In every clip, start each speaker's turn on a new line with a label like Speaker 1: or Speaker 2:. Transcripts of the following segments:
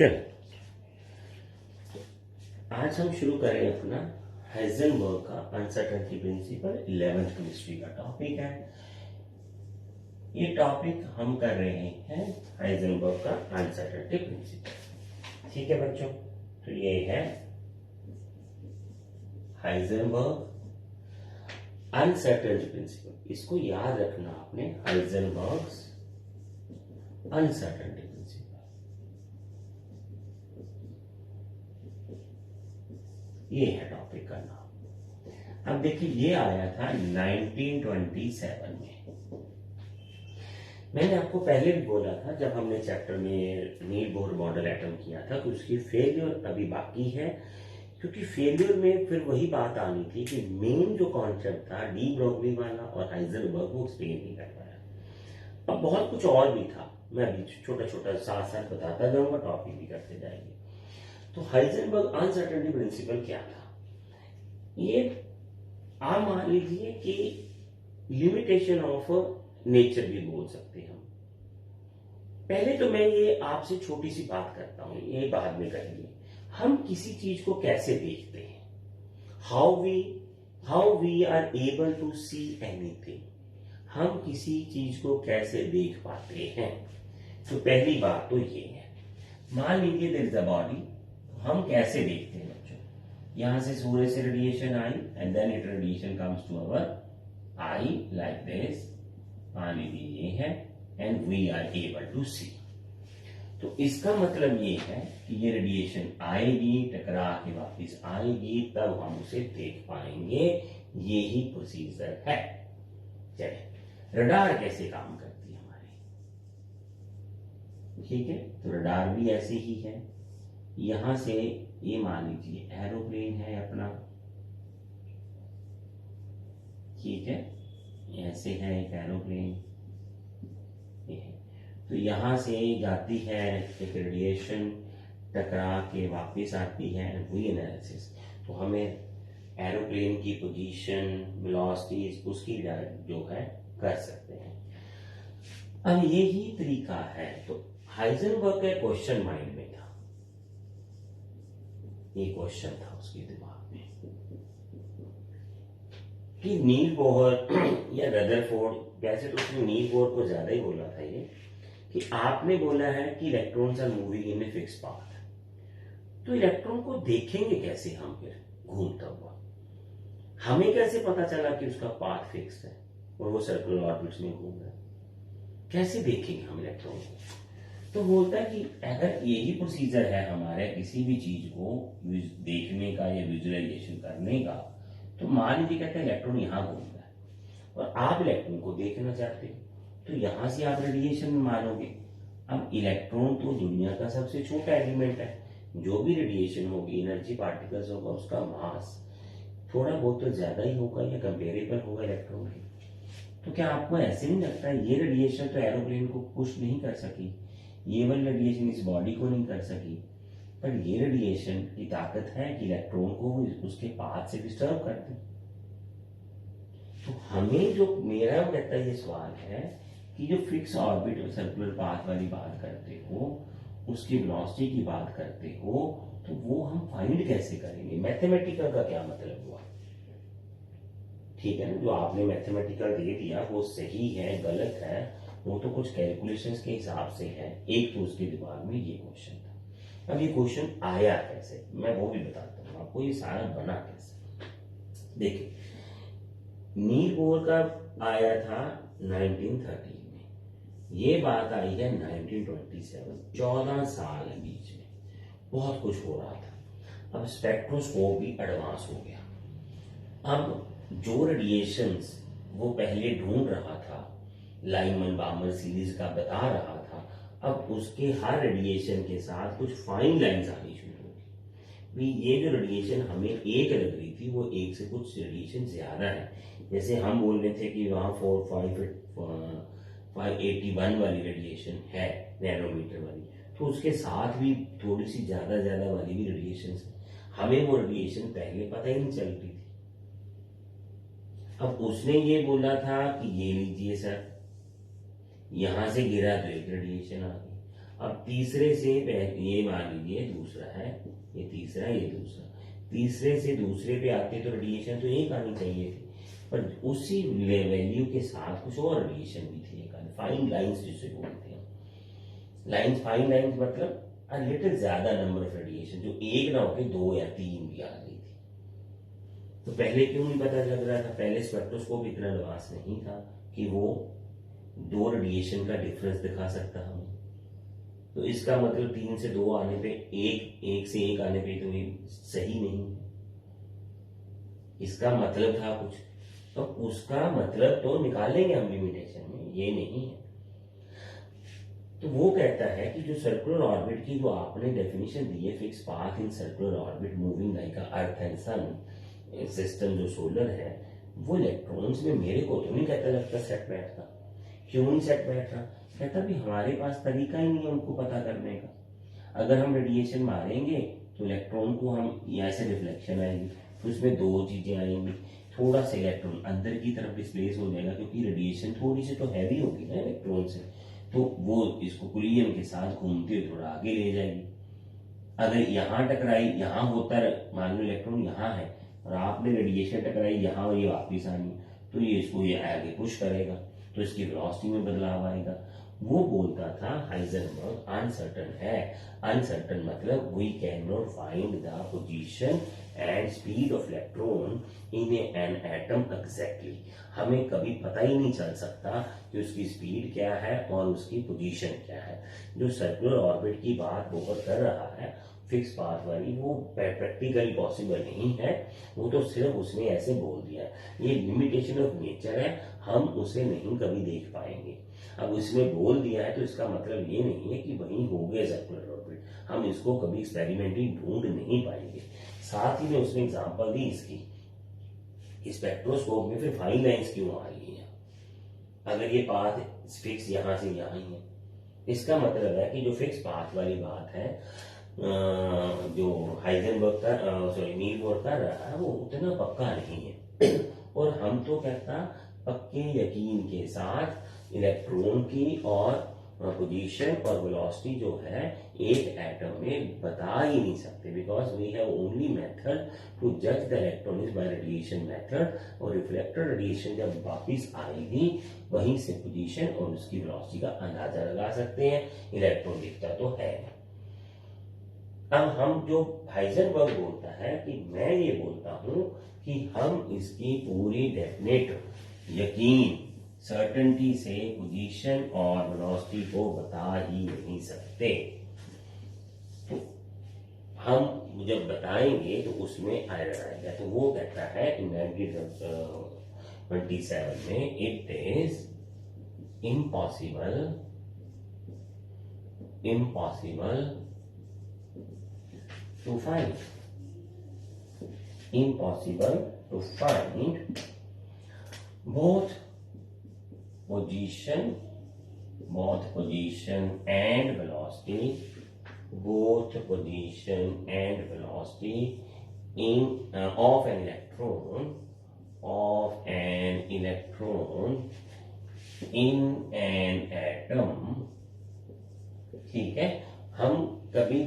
Speaker 1: चलो आज हम शुरू करें अपना हाइजेनबर्ग का अनसर्टेनिटी प्रिंसिपल 11th केमिस्ट्री का टॉपिक है। ये टॉपिक हम कर रहे हैं हाइजेनबर्ग का अनसर्टेनिटी प्रिंसिपल। ठीक है बच्चों, तो ये है हाइजेनबर्ग अनसर्टेनिटी प्रिंसिपल। इसको याद रखना आपने, हाइजेनबर्ग अनसर्टेनिटी प्रिंसिपल। ये है टॉपिक का नाम। अब देखिए, ये आया था 1927 में। मैंने आपको पहले भी बोला था जब हमने चैप्टर में नील बोर मॉडल एटम किया था, तो उसकी फेलियर अभी बाकी है, क्योंकि फेलियर में फिर वही बात आनी थी कि मेन जो कॉन्सेप्ट था डी ब्रोगली वाला और हाइजेनबर्ग वो एक्सप्लेन नहीं कर पाया। अब बहुत कुछ और भी था, मैं अभी छोटा छोटा साथ साथ बताता जाऊंगा, टॉपिक भी करते जाएंगे। तो हाइजेनबर्ग अनसर्टेनिटी प्रिंसिपल क्या था? ये आप मान लीजिए कि लिमिटेशन ऑफ नेचर भी बोल सकते हैं हम। पहले तो मैं ये आपसे छोटी सी बात करता हूं, ये बाद में करेंगे। हम किसी चीज को कैसे देखते हैं, how we are able to see anything, हम किसी चीज को कैसे देख पाते हैं। तो पहली बात तो ये है, मान लीजिए देयर इज अ बॉडी, हम कैसे देखते हैं बच्चों? यहां से सूर्य से रेडिएशन आई and then it radiation comes to our eye like this, मान लीजिए ये है, and we are able to see. तो इसका मतलब ये है कि ये रेडिएशन आएगी, टकरा के वापिस आएगी, तब हम उसे देख पाएंगे। ये ही प्रोसीजर है। चलिए, रडार कैसे काम करती है हमारी? ठीक है, तो रडार भी ऐसे ही है। यहां से ये मान लीजिए एरोप्लेन है अपना, ठीक है, ऐसे है एक एरोप्लेन, ये है। तो यहां से जाती है एक रेडिएशन, टकरा के वापस आती है, वही एनालिसिस। तो हमें एरोप्लेन की पोजीशन, वेलोसिटीज, उसकी जो है कर सकते हैं। अब यही तरीका है। तो हाइजेनबर्ग का क्वेश्चन माइंड में था, ये क्वेश्चन था उसके दिमाग में कि नील बोहर या रदरफोर्ड, वैसे तो उसने नील बोहर को ज्यादा ही बोला था ये, कि आपने बोला है कि electrons are moving in a fix path, तो इलेक्ट्रॉन को देखेंगे कैसे हम फिर घूमता हुआ? हमें कैसे पता चला कि उसका पाथ फिक्स है और वो सर्कुलर ऑर्बिट्स में घूम रहा है? कैसे देखेंगे हम इलेक्ट्रॉन को? तो बोलता है कि अगर यही प्रोसीजर है हमारे किसी भी चीज को देखने का या विजुअलाइजेशन करने का, तो मान लीजिए कहते हैं इलेक्ट्रॉन यहां घूम रहा है और आप इलेक्ट्रॉन को देखना चाहते हो, तो यहां से आप रेडिएशन में मानोगे। अब इलेक्ट्रॉन तो दुनिया का सबसे छोटा एलिमेंट है, जो भी रेडिएशन होगी, एनर्जी पार्टिकल्स होगा, उसका मास थोड़ा बहुत तो ज्यादा ही होगा या कंपेरेबल होगा इलेक्ट्रॉन के। तो क्या आपको ऐसे नहीं लगता ये रेडिएशन तो एरोप्लेन को पुश नहीं कर सकी, ये वाली रेडिएशन इस बॉडी को नहीं कर सकी, पर ये रेडिएशन की ताकत है कि इलेक्ट्रॉन को उसके पाथ से डिस्टर्ब कर दे। तो हमें जो मेरा कहता है ये सवाल है कि जो फिक्स ऑर्बिट और सर्कुलर पाथ वाली बात करते हो, उसकी वेलोसिटी की बात करते हो, तो वो हम फाइंड कैसे करेंगे? मैथमेटिकल का क्या मतलब हुआ? ठीक है ना, जो आपने मैथमेटिकल दे दिया वो सही है गलत है, वो तो कुछ कैलकुलेशंस के हिसाब से है। एक तो उसके दिमाग में ये क्वेश्चन था। अब ये क्वेश्चन आया कैसे, मैं वो भी बताता हूँ आपको, ये सारा बना कैसे। देखिए, नील बोर का आया था 1913 में, ये बात आई है 1927, 14 साल है बीच में, बहुत कुछ हो रहा था। अब स्पेक्ट्रोस्कोप भी एडवांस हो गया। अब जो रेडिएशंस वो पहले ढूंढ रहा था, लाइमन बामर सीरीज का बता रहा था, अब उसके हर रेडिएशन के साथ कुछ फाइन लाइंस आनी शुरू होगी। ये जो रेडिएशन हमें एक लग रही थी, वो एक से कुछ रेडिएशन ज्यादा है। जैसे हम बोल रहे थे कि वहां 581 वाली रेडिएशन है, नैनोमीटर वाली, तो उसके साथ भी थोड़ी सी ज्यादा वाली भी रेडिएशन है। हमें वो रेडिएशन पहले पता ही नहीं चल रही थी। अब उसने ये बोला था कि ये लीजिए सर, यहां से गिरा तो एक रेडिएशन आ गई। अब तीसरे से ये मान लीजिए दूसरा है, ये तीसरा, ये दूसरा, तीसरे से दूसरे पे आते तो रेडिएशन तो एक आनी चाहिए थी, पर उसी वैल्यू के साथ कुछ और रेडिएशन भी थी, एक फाइन लाइंस जिसे बोलते हैं। लाइंस, फाइन लाइंस मतलब लिटिल ज्यादा नंबर ऑफ रेडिएशन, जो एक ना होके 2 या 3 भी आ गई थी। तो पहले क्यों नहीं पता लग रहा था? पहले स्पेक्ट्रोस्कोप इतना एडवांस नहीं था कि वो 2 रेडिएशन का डिफरेंस दिखा सकता हमें। तो इसका मतलब 3 से 2 आने पे, एक से 1 आने पे तो ये सही नहीं है। इसका मतलब था कुछ, तो उसका मतलब तो निकालेंगे हम लिमिटेशन में, ये नहीं है। तो वो कहता है कि जो सर्कुलर ऑर्बिट की जो आपने डेफिनेशन दी है, fix path in circular orbit moving like earth and sun system जो सोलर है, वो इलेक्ट्रॉन्स में मेरे को तो नहीं कहता लगता सेट बैठता। क्यों नहीं सेट बैठ रहा? कहता भी हमारे पास तरीका ही नहीं है उनको पता करने का। अगर हम रेडिएशन मारेंगे तो इलेक्ट्रॉन को हम यहाँ से रिफ्लेक्शन आएगी, तो उसमें 2 चीजें आएंगी। थोड़ा सा इलेक्ट्रॉन अंदर की तरफ डिस्प्लेस हो जाएगा, क्योंकि रेडिएशन थोड़ी सी तो हैवी होगी ना इलेक्ट्रॉन से, तो वो इसको कुलियम के साथ घूमते हुए थोड़ा आगे ले जाएगी। अगर यहाँ टकराई, यहाँ होता मान लो इलेक्ट्रॉन यहाँ है और आपने रेडिएशन टकराई यहाँ और ये वापिस आनी, तो ये इसको ये आगे पुश करेगा, तो इसकी वेलोसिटी में बदलाव आएगा। वो बोलता था हाइजेनबर्ग अनसर्टन है। अनसर्टन मतलब we can not find the position and speed of electron in an atom exactly. हमें कभी पता ही नहीं चल सकता कि उसकी स्पीड क्या है और उसकी पोजीशन क्या है। जो सर्कुलर ऑर्बिट की बात बोहर कर रहा है फिक्स पाथ वाली, वो प्रैक्टिकली पॉसिबल नहीं है। वो तो सिर्फ उसने ऐसे बोल दिया, ये लिमिटेशन ऑफ नेचर है, हम उसे नहीं कभी देख पाएंगे। अब उसने बोल दिया है तो इसका मतलब ये नहीं है कि वही हो गया सर्कुलर ऑर्बिट, हम इसको कभी एक्सपेरिमेंटली ढूंढ नहीं पाएंगे। साथ ही में उसने एग्जांपल दी इसकी, स्पेक्ट्रोस्कोप में फिर फाइन लाइंस क्यों आ रही है अगर ये पाथ फिक्स यहां से यहां ही है? इसका मतलब है कि जो फिक्स पाथ वाली बात है जो हाइजेनबर्ग का सॉरी नील बोर कर रहा है, वो उतना पक्का नहीं है। और हम तो कहता पक्के यकीन के साथ इलेक्ट्रॉन की और पोजीशन और वेलोसिटी जो है एक एटम में बता ही नहीं सकते, because we have only method to जज the electron is by radiation method. और रिफ्लेक्टेड रेडिएशन जब वापिस आएगी वहीं से पोजीशन और उसकी वेलोसिटी का अंदाजा लगा सकते हैं। इलेक्ट्रॉन दिखता तो है। अब हम जो हाइजेनबर्ग बोलता है कि मैं ये बोलता हूं कि हम इसकी पूरी डेफिनेट यकीन सर्टेनिटी से पोजीशन और वेलोसिटी को बता ही नहीं सकते। तो हम जब बताएंगे तो उसमें एरर आएगा। तो वो कहता है इन 1927 में it is impossible to find both position and velocity in of an electron in an atom। ठीक है, हम कभी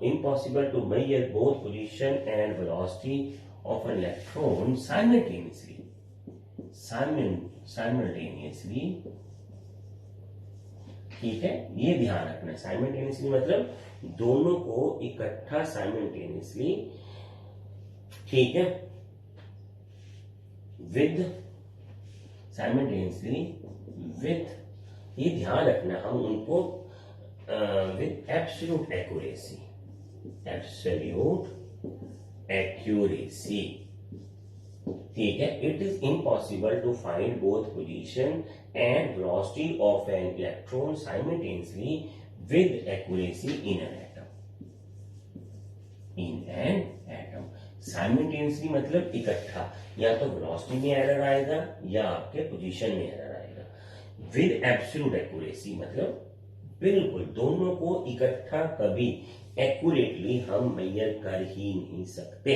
Speaker 1: impossible to measure both position and velocity of an electron simultaneously। ठीक है, ये ध्यान रखना। साइमल्टेनियसली मतलब दोनों को इकट्ठा साइमल्टेनियसली, ठीक है, साइमल्टेनियसली विद, ये ध्यान रखना हम उनको with absolute accuracy, ठीक है। It is impossible to find both position and velocity of an electron simultaneously with accuracy in an atom। Simultaneously मतलब इकट्ठा, या तो वेलोसिटी में एरर आएगा या आपके पोजीशन में एरर आएगा। विद एब्सोल्यूट एक्यूरेसी मतलब बिल्कुल दोनों को इकट्ठा कभी एक्यूरेटली हम मेजर कर ही नहीं सकते।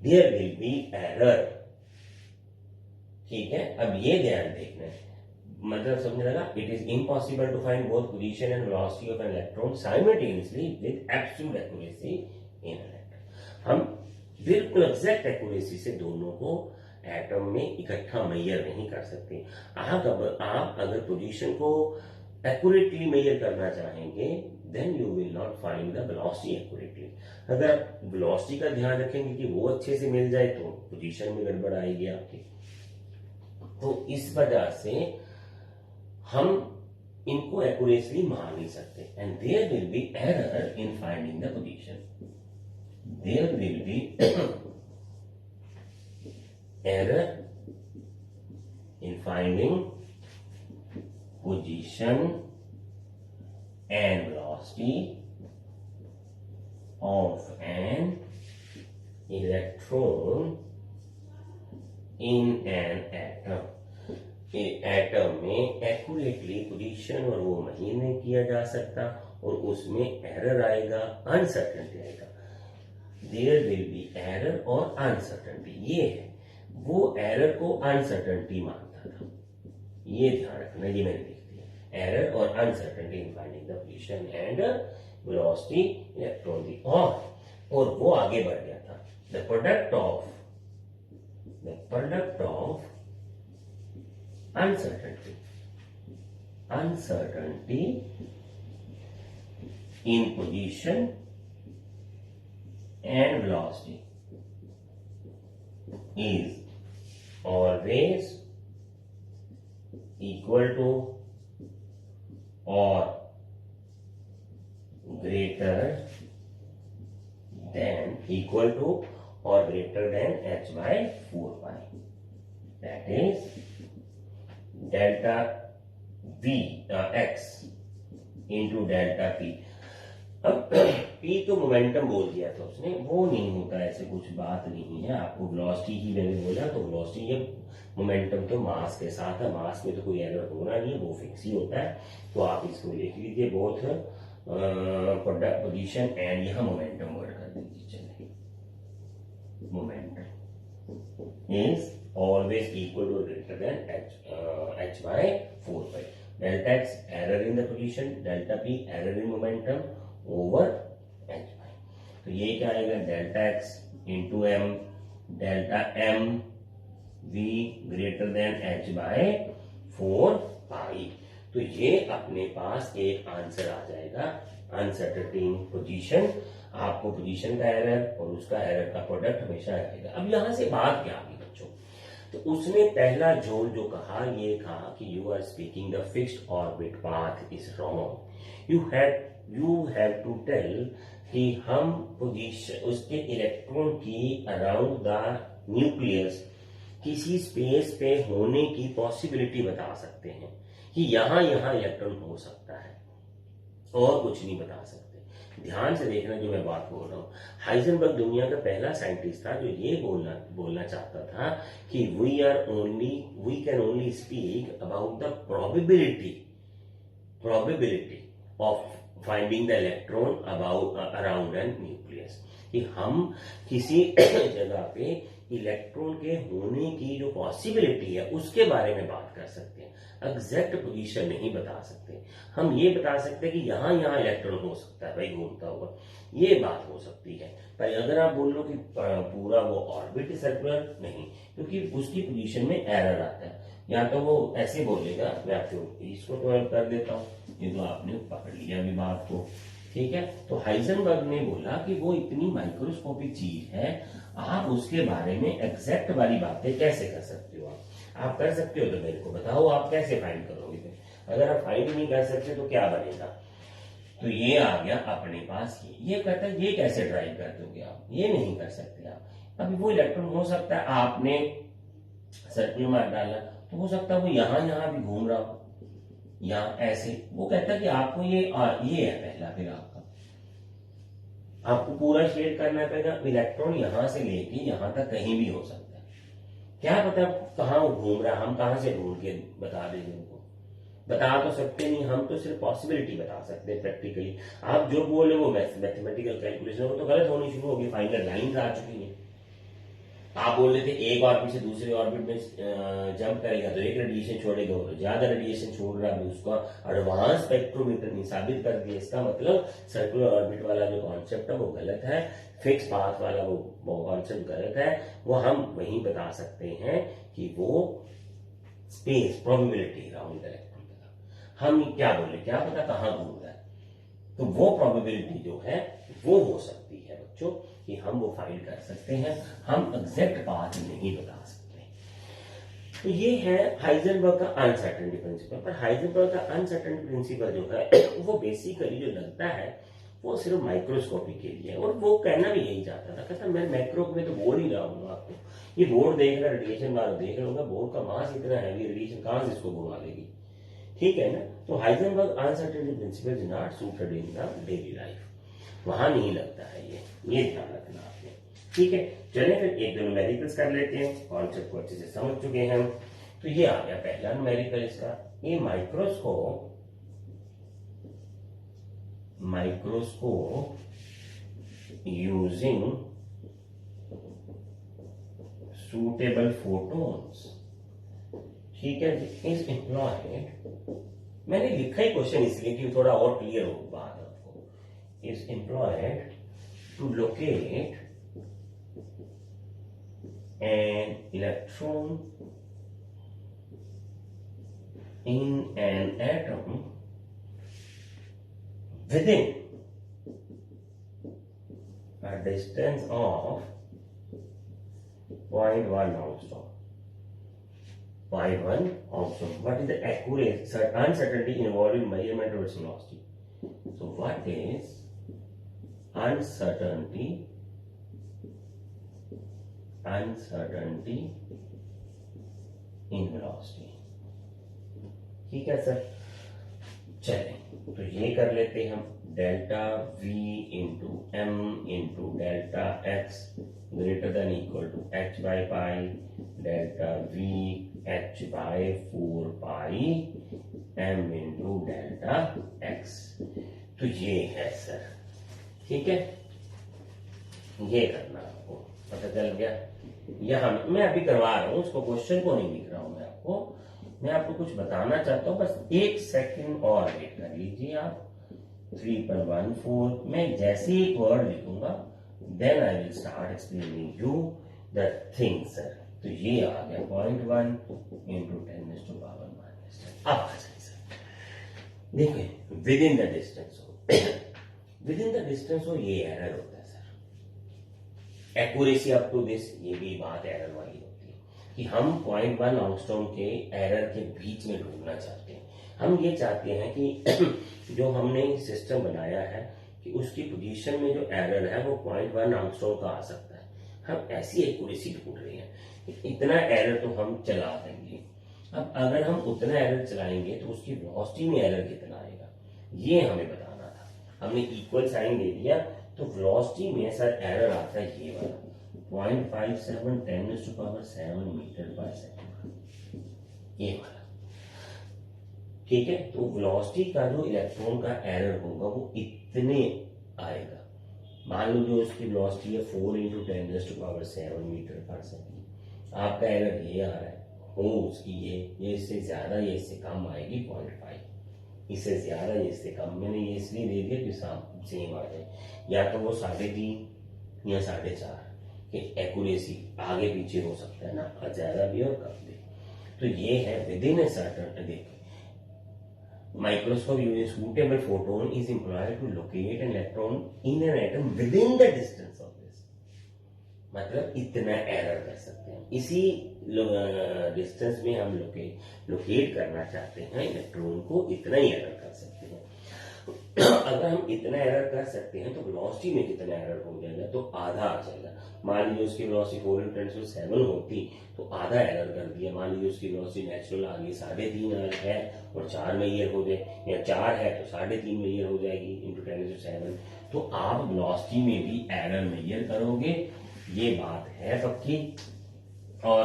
Speaker 1: There will be error. ठीक है, अब ये ध्यान देखना है, मतलब समझने लगा, it is impossible to find both position and velocity of an electron simultaneously with absolute accuracy in an atom. हम बिल्कुल एग्जैक्ट एक्यूरेसी से दोनों को एटम में इकट्ठा मेजर नहीं कर सकते। आप अगर पोजीशन को एक्यूरेटली मेजर करना चाहेंगे then you will not find the velocity accurately. अगर आप वेलोसिटी का ध्यान रखेंगे कि वो अच्छे से मिल जाए तो पोजीशन में गड़बड़ आएगी आपकी। तो इस वजह से हम इनको एक्यूरेटली मान नहीं सकते and there will be error in finding the position. There will be error in finding position and velocity of an electron in an atom। Atom में एक्यूरेटली पोजीशन और वो नहीं किया जा सकता और उसमें एरर आएगा, अनसर्टेनिटी आएगा। देयर विल बी एरर और अनसर्टेनिटी, ये है वो एरर को अनसर्टेनिटी मानता था, ये ध्यान रखना, ये मैंने लिख दिया, एरर और uncertainty in finding the position and velocity electron दी। और वो आगे बढ़ गया था, the product of uncertainty in position and velocity is always equal to or greater than h by 4 pi, that is delta v x into delta p। अब p तो momentum बोल दिया था उसने, वो नहीं होता, ऐसे कुछ बात नहीं है। आपको वेलोसिटी ही मैंने बोला, तो वेलोसिटी ये मोमेंटम तो मास के साथ है, मास में तो कोई एरर होना नहीं है, वो फिक्स ही होता है। तो आप इसको लिख लीजिए, बोथ पोजीशन एंड यहाँ मोमेंटम वर्ड कर दीजिए। चलिए, momentum is always equal to or greater than h by 4 pi। delta x error in the position, delta p error in momentum over h by। तो ये क्या आएगा, delta x into m, delta m v greater than h by 4 pi। तो ये अपने पास एक answer आ जाएगा, uncertainty इन position. आपको पोजीशन का एरर और उसका एरर का प्रोडक्ट हमेशा आएगा। अब यहां से बात क्या आगे बच्चों, तो उसने पहला जोड़ जो कहा, ये कहा कि you are speaking the fixed orbit path is wrong. You have to tell कि हम पोजीशन उसके इलेक्ट्रॉन की अराउंड द न्यूक्लियस किसी स्पेस पे होने की पॉसिबिलिटी बता सकते हैं कि यहां इलेक्ट्रॉन हो सकता है, और कुछ नहीं बता सकते। ध्यान से देखना जो मैं बात बोल रहा हूं, हाइजेनबर्ग दुनिया का पहला साइंटिस्ट था जो ये बोलना चाहता था कि we can only speak about the probability of finding the electron around an nucleus, कि हम किसी जगह पे इलेक्ट्रॉन के होने की जो पॉसिबिलिटी है उसके बारे में बात कर सकते हैं। एग्जैक्ट पोजीशन नहीं बता सकते, हम ये बता सकते हैं कि यहां इलेक्ट्रॉन हो सकता है भाई घूमता हुआ, ये बात हो सकती है। पर अगर आप बोल लो कि पूरा वो ऑर्बिट सर्कुलर, नहीं, क्योंकि उसकी पोजीशन में एरर आता है। या तो वो ऐसे बोलेगा, मैं आपको इसको तो कर देता हूँ, ये तो आपने पकड़ लिया अभी बात को, ठीक है। तो हाइजेनबर्ग ने बोला कि वो इतनी माइक्रोस्कोपिक चीज है, आप उसके बारे में एग्जैक्ट वाली बातें कैसे कर सकते हो। आप कर सकते हो तो मेरे को बताओ, आप कैसे फाइंड करोगे। अगर आप फाइंड नहीं कर सकते तो क्या बनेगा। तो ये आ गया अपने पास, ये कहता है ये कैसे ड्राइव कर दोगे आप, ये नहीं कर सकते आप। अभी वो इलेक्ट्रॉन हो सकता है आपने सर्किल मार डाला तो हो सकता है वो यहां भी घूम रहा हो, या ऐसे। वो कहता है कि आपको ये है पहला, फिर आपको पूरा शेड करना पड़ेगा। इलेक्ट्रॉन यहां से लेके यहां तक कहीं भी हो सकता है, क्या पता कहां घूम रहा, हम कहां से ढूंढ के बता देंगे उनको, बता तो सकते नहीं, हम तो सिर्फ पॉसिबिलिटी बता सकते हैं प्रैक्टिकली। आप जो बोले वो मैथमेटिकल कैलकुलेशन, वो तो गलत होनी शुरू होगी, फाइनल लाइन आ चुकी है। आप बोल रहे थे एक ऑर्बिट से दूसरे ऑर्बिट में जंप करेगा तो एक रेडिएशन छोड़ेगा, तो ज्यादा रेडिएशन छोड़ रहा है, उसका एडवांस स्पेक्ट्रोमीटर ने साबित कर दिया। इसका मतलब सर्कुलर ऑर्बिट वाला जो कॉन्सेप्ट है वो गलत है, फिक्स पाथ वाला वो कॉन्सेप्ट गलत है। वो हम वही बता सकते हैं कि वो स्पेस प्रोबेबिलिटी राउंड इलेक्ट्रॉन का, हम क्या बोले क्या पता कहाँ घूम रहा है, तो वो प्रोबेबिलिटी जो है वो हो सकती है बच्चों कि हम वो फाइंड कर सकते हैं, हम एग्जैक्ट पाथ नहीं बता सकते। तो ये है हाइजेनबर्ग का अनसर्टेनिटी प्रिंसिपल। पर हाइजेनबर्ग का अनसर्टेनिटी प्रिंसिपल जो है वो बेसिकली जो लगता है वो सिर्फ माइक्रोस्कोपी के लिए, और वो कहना भी यही चाहता था, कहता मैं मैक्रो में तो बोल ही रहा हूँ आपको, ये बोर्ड देख रहा रेडिएशन वाला देख रहा हूँ, बोर्ड का मास इतना हैवी, रेडिएशन कहां से इसको घुमा देगी, ठीक है ना। तो Heisenberg uncertainty principle is not suited in the daily life, वहां नहीं लगता है ये ध्यान रखना आपने, ठीक है। चलिए फिर एक दो न्यूमेरिकल्स कर लेते हैं, कॉन्सेप्ट को अच्छे से समझ चुके हैं हम। तो ये आ गया पहला न्यूमेरिकल इसका, ये माइक्रोस्कोप यूजिंग suitable photons, ठीक है, इज एम्प्लॉयड, मैंने लिखा ही क्वेश्चन इसलिए कि थोड़ा और क्लियर हो बात आपको, is employed to locate an electron in an atom within a distance of 0.1 angstrom. 0.1 angstrom. What is the accuracy, uncertainty involved in measurement of its velocity? So what is uncertainty in velocity? ठीक है sir, चलें तो ये कर लेते हैं हम, delta v into m into delta x greater than equal to h by pi, delta v h by 4 pi m into delta x. तो ये है सर, ठीक है, ये करना आपको पता चल गया। यहां मैं अभी करवा रहा हूं, उसको क्वेश्चन को नहीं लिख रहा हूं मैं आपको कुछ बताना चाहता हूं, बस एक सेकंड और वेट कर लीजिए आप। 3.14, मैं जैसे एक वर्ड लिखूंगा then I will start explaining you the thing sir. तो ये आ गया 0.1 इंटू 10⁻⁻⁻10। अब सर देखिए, विद इन द डिस्टेंस हो ये एरर होता है sir, accuracy up to this, ये भी बात एरर वाली कि हम 0.1 एंगस्ट्रॉम के एरर के बीच में ढूंढना चाहते हैं। हम ये चाहते हैं कि जो हमने सिस्टम बनाया है कि उसकी पोजीशन में जो एरर है वो 0.1 एंगस्ट्रॉम का आ सकता है, हम ऐसी एक्यूरेसी ढूंढ रहे हैं, इतना एरर तो हम चला देंगे। अब अगर हम उतना एरर चलाएंगे तो उसकी वेलोसिटी में एरर कितना आएगा ये हमें बताना था। हमने इक्वल साइन दे दिया, तो वेलोसिटी में सर एरर आता है ये वाला 0.57 10⁻⁷ मीटर पर सेकंड, ये वाला, ठीक है। तो वेलोसिटी का जो इलेक्ट्रॉन का एरर होगा वो इतने आएगा। मान लो जो उसकी वेलोसिटी है 4 इंटू 10⁻⁷ मीटर पर सेकंड, आपका एरर ये आ रहा है, हो उसकी ये इससे ज्यादा ये इससे कम आएगी 0.5, इससे ज्यादा ये इससे कम, मैंने ये इसलिए दे दिया कि सेम आ जाए, या तो वो 3.5 या 4.5 कि एक्यूरेसी आगे पीछे हो सकता है ना, ज्यादा भी और कम भी। तो ये है विद इन ए सर्टेन, देखिए microscope using suitable photon is employed to locate an electron in an atom within the distance of this, मतलब इतना एरर कर सकते हैं, इसी डिस्टेंस में हम लोकेट करना चाहते हैं इलेक्ट्रॉन को, इतना ही एरर कर सकते हैं। अगर हम इतना एरर कर सकते हैं तो वेलोसिटी में कितना एरर हो जाएगा, तो आधा आ जाएगा। मान लीजिए उसकी वेलोसिटी 4 इंटू 10⁻⁷ होती तो आधा एरर कर दिया, मान लीजिए उसकी वेलोसिटी नेचुरल आ गई 3.5 है और 4 मेजर हो जाए, या 4 है तो 3.5 मेजर हो जाएगी इंटू 10⁻⁷, तो आप वेलोसिटी में भी एरर मेजर करोगे, ये बात है पक्की। और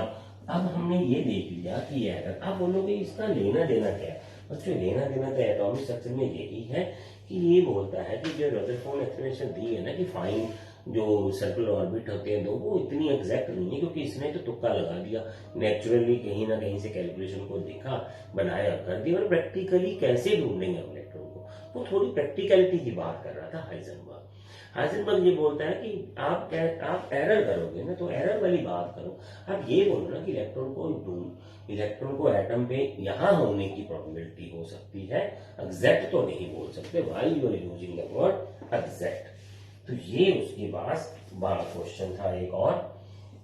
Speaker 1: अब हमने ये देख लिया कि एरर, आप बोलोगे इसका लेना देना क्या है, बच्चों लेना देना तो एटॉमिक स्ट्रक्चर में यही है कि ये बोलता है कि जो रदरफोर्ड एक्सप्रेशन दी है ना कि फाइंड जो सर्कुलर ऑर्बिट होते हैं दो, वो इतनी एग्जैक्ट नहीं है, क्योंकि इसने तो तुक्का लगा दिया, नेचुरली कहीं ना कहीं से कैलकुलेशन को देखा, बनाया, कर दिया। और प्रैक्टिकली कैसे ढूंढेंगे हम इलेक्ट्रॉन को, वो थोड़ी प्रैक्टिकलिटी की बात कर रहा था हाइजेनबर्ग। हाइजेनबर्ग ये बोलता है कि आप एरर करोगे ना, तो एरर वाली बात करो। आप ये बोलो ना कि इलेक्ट्रॉन को एटम पे यहाँ होने की प्रोबेबिलिटी हो सकती है, एग्जैक्ट तो नहीं बोल सकते, why you are using the word exact. तो ये उसके पास बड़ा क्वेश्चन था एक, और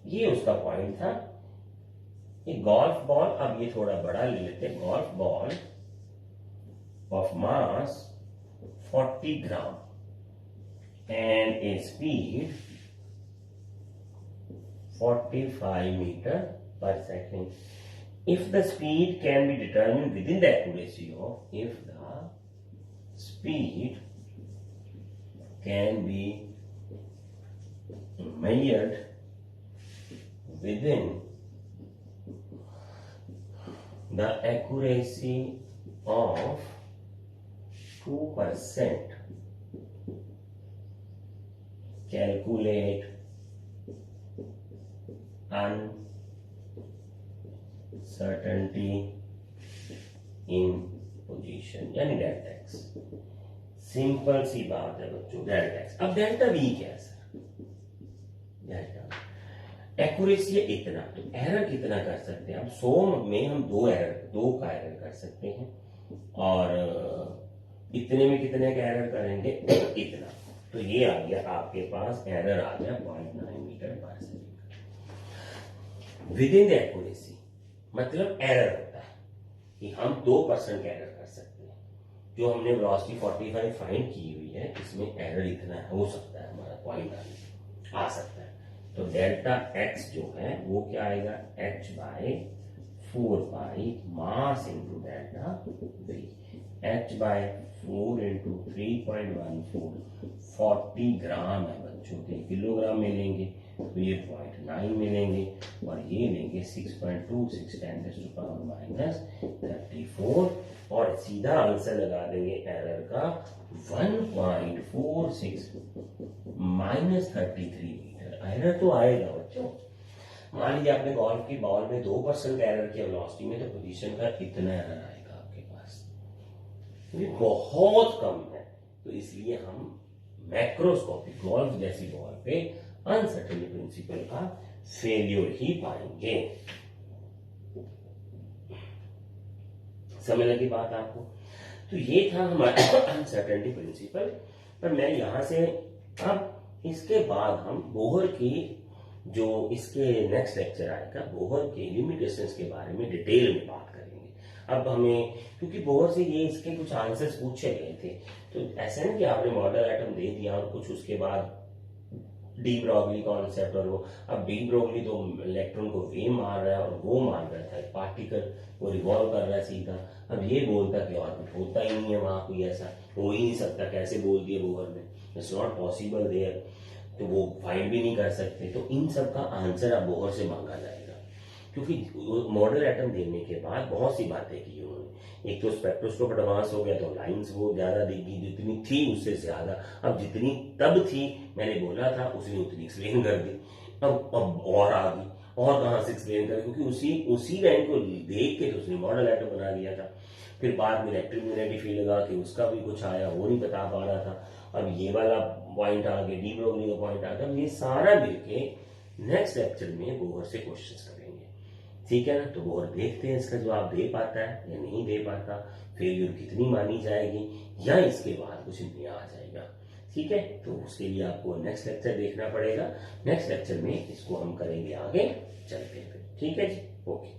Speaker 1: ये उसका पॉइंट था। एक गोल्फ बॉल, अब ये थोड़ा बड़ा ले लेते हैं, golf ball of mass 40 gram and a speed 45 meter per second. If the speed can be determined within the accuracy of, if the speed can be measured within the accuracy of 2%, calculate uncertainty in position, यानी delta x. Simple सी बात है बच्चों, delta x. अब delta we क्या है sir? Delta accuracy है इतना, तो एरर कितना कर सकते हैं? अब 100 में हम दो का एरर कर सकते हैं, और इतने में कितने का एरर करेंगे? इतना। तो ये आ गया आपके पास, एरर आ गया 0.9 मीटर पर second with in the accuracy. मतलब एरर होता है कि हम 2% एरर कर सकते हैं। जो हमने वेलोसिटी 45 फाइंड की हुई है, इसमें एरर इतना हो सकता है, हमारा पॉइंट आ सकता है। तो डेल्टा एक्स जो है वो क्या आएगा? h/4 mass into delta we. h/4 into 3.14 40 ग्राम है बच्चों के, किलोग्राम में लेंगे तो ये 0.9 मिलेंगे, और ये लेंगे 6.26 10⁻34, और सीधा आंसर लगा देंगे एरर का 1.46 -33 मीटर। एरर तो आएगा बच्चों। मान लीजिए आपने गोल्फ की बॉल में 2% एरर किया वेलोसिटी में, तो पोजीशन का इतना एरर आएगा आपके पास, ये बहुत कम है। तो इसलिए हम मैक्रोस्कोपिक गोल्फ जैसी बॉल पे अनसर्टेनिटी प्रिंसिपल का फेल्योर ही पाएंगे। समझ लगी बात आपको? तो ये था हमारा अनसर्टेनिटी प्रिंसिपल। पर मैं यहां से, अब इसके बाद हम बोहर की, जो इसके नेक्स्ट लेक्चर आएगा, बोहर के लिमिटेशंस के बारे में डिटेल में बात करेंगे। अब हमें, क्योंकि बोहर से ये इसके कुछ आंसर्स पूछे गए थे, तो ऐसा नहीं कि आपने मॉडल एटम दे दिया और कुछ उसके बाद डी ब्रॉगली कॉन्सेप्ट, और वो अब डी ब्रॉगली तो इलेक्ट्रॉन को वे मार रहा है और वो मार रहा था पार्टिकल, वो रिवॉल्व कर रहा है सीधा। अब ये बोलता कि ऑर्बिट होता ही नहीं है वहां, कोई ऐसा हो ही नहीं सकता, कैसे बोल दिया बोहर ने, इट्स नॉट पॉसिबल देयर, तो वो फाइंड भी नहीं कर सकते। तो इन सब का आंसर अब बोहर से मांगा जाएगा, क्योंकि मॉडल एटम देने के बाद बहुत सी बातें की उन्होंने। एक तो स्पेक्ट्रोस्कोप एडवांस हो गया, तो लाइंस वो ज्यादा देगी, जितनी थी उससे ज्यादा। अब जितनी तब थी, मैंने बोला था, उसने उतनी एक्सप्लेन कर दी। अब और आ गई, और कहां से एक्सप्लेन कर, क्योंकि उसी लाइन को देख के तो उसने मॉडल एटम बना दिया था। फिर बाद में इलेक्ट्रोमैग्नेटिक फील्ड लगा के उसका भी कुछ आया, वो नहीं बता पा रहा था। अब ये वाला पॉइंट आ गया, डी ब्रॉगली का पॉइंट आ गया। ये सारा मिलके नेक्स्ट लेक्चर में बोहर से क्वेश्चंस करेंगे, ठीक है ना? तो बोहर देखते हैं इसका जवाब दे पाता है या नहीं दे पाता, फेल्यूर कितनी मानी जाएगी, या इसके बाद कुछ नया आ जाएगा, ठीक है? तो उसके लिए आपको नेक्स्ट लेक्चर देखना पड़ेगा। नेक्स्ट लेक्चर में इसको हम करेंगे आगे चलते हैं, ठीक है जी? ओके।